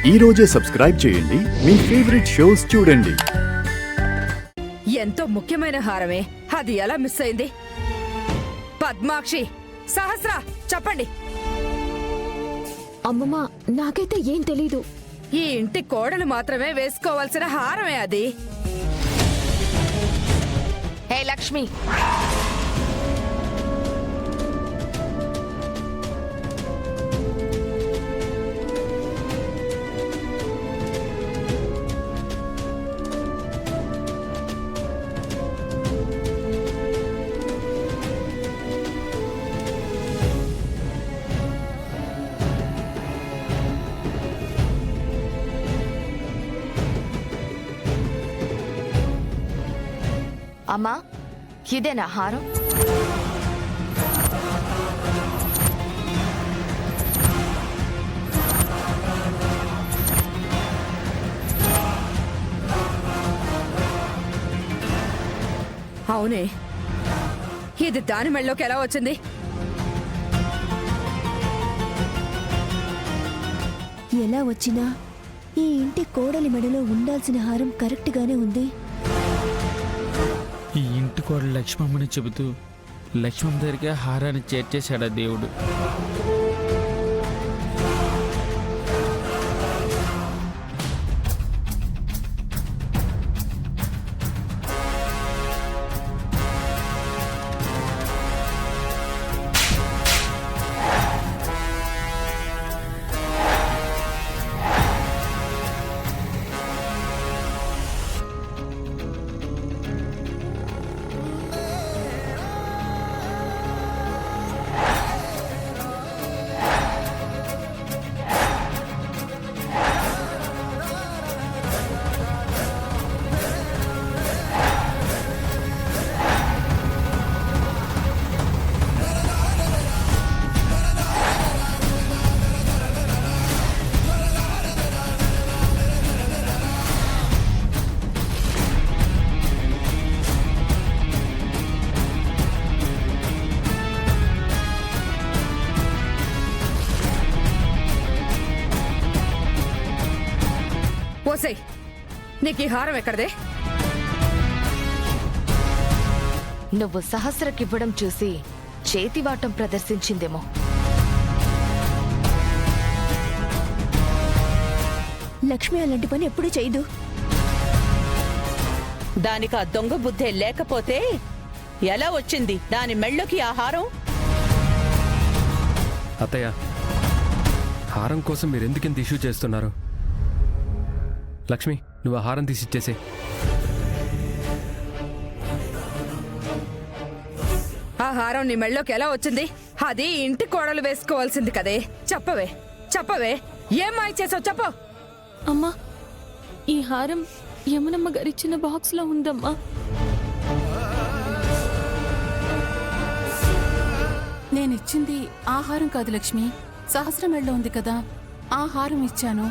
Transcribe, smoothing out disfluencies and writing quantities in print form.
ఈ రోజే సబ్స్క్రైబ్ చేయండి, మీ ఫేవరెట్ షోస్ చూడండి. ఎంతో ముఖ్యమైన హారమే, అది ఎలా మిస్ అయింది? పద్మాక్షి, సహస్ర, చెప్పండి. అమ్మమ్మ, నాకైతే ఏం తెలీదు. ఈ ఇంటి కోడలు మాత్రమే వేసుకోవాల్సిన హారమే అది. హే లక్ష్మి, అమ్మా, ఇదేనా హారం? అవునే, ఇది దాని మెళ్ళలోకి ఎలా వచ్చింది? ఎలా వచ్చినా ఈ ఇంటి కోడలి మెడలో ఉండాల్సిన హారం కరెక్ట్ గానే ఉంది. ఈ ఇంటి కోడలు లక్ష్మమ్మని చెబుతూ లక్ష్మమ్మ దగ్గరికి హారాన్ని చేర్చేశాడా దేవుడు. ఓసై, నీకు ఈ హారం ఎక్కడదే? నువ్వు సహస్రకివ్వడం చూసి చేతివాటం ప్రదర్శించిందేమో. లక్ష్మి అలాంటి పని ఎప్పుడూ చేయదు. దానికి ఆ దొంగ బుద్ధే లేకపోతే ఎలా వచ్చింది దాని మెళ్ళకి ఆ హారం? అత్తయ్య, హారం కోసం మీరెందుకింత ఇష్యూ చేస్తున్నారు? లక్ష్మి, నువ్వు ఆ హారం తీసిచ్చేసే. ఆ హారం నీ మెళ్ళలోకి ఎలా వచ్చింది? అది ఇంటి కోడలు వేసుకోవాల్సింది కదే. చెప్పవే, చెప్పవే, ఏం మాయ చేసావు చెప్పు. అమ్మా, ఈ హారం యమునమ్మ గారిచ్చిన బాక్స్ లో ఉందమ్మా. నేనిచ్చింది ఆ హారం కాదు లక్ష్మి, సహస్ర మెళ్ళ ఉంది కదా, ఆ హారం ఇచ్చాను.